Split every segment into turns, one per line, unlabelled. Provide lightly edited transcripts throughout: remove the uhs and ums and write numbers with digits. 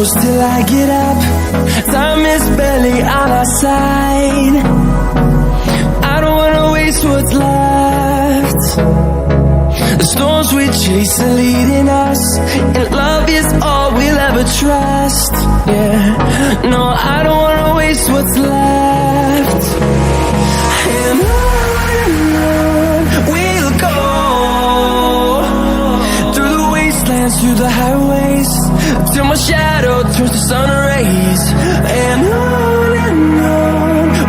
close till I get up. Time is barely on our side. I don't wanna waste what's left. The storms we chase are leading us, and love is all we'll ever trust. Yeah, no, I don't wanna waste what's left. And on we'll go, through the wastelands, through the highways, till my shadow turns to sun rays. And on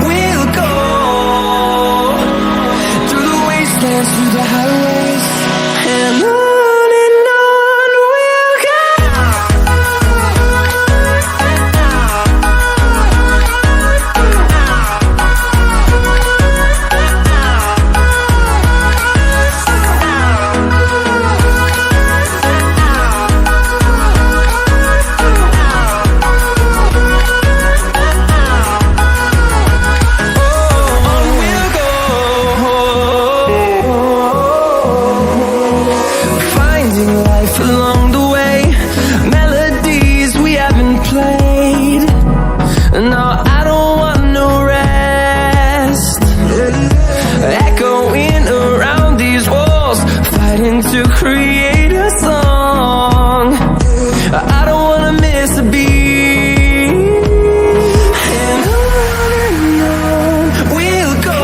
we'll go, through the wastelands, through the highways, and on we'll go. Along the way, melodies we haven't played. No, I don't want no rest. Echoing around these walls, fighting to create a song. I don't wanna miss a beat. And on we'll go,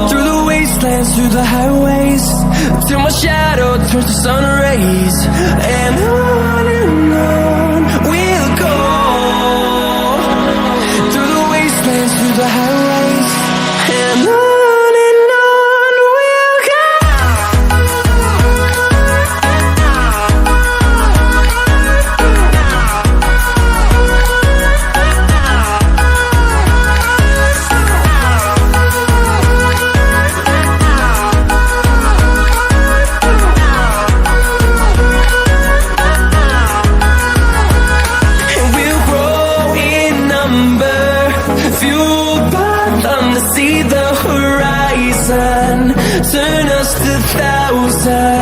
through the wastelands, through the highways, till my shadow turns to sun rays. And on we'll go, through the wastelands, through the highways, and on we'll go. Fueled by them to see the horizon, turn us to thousands.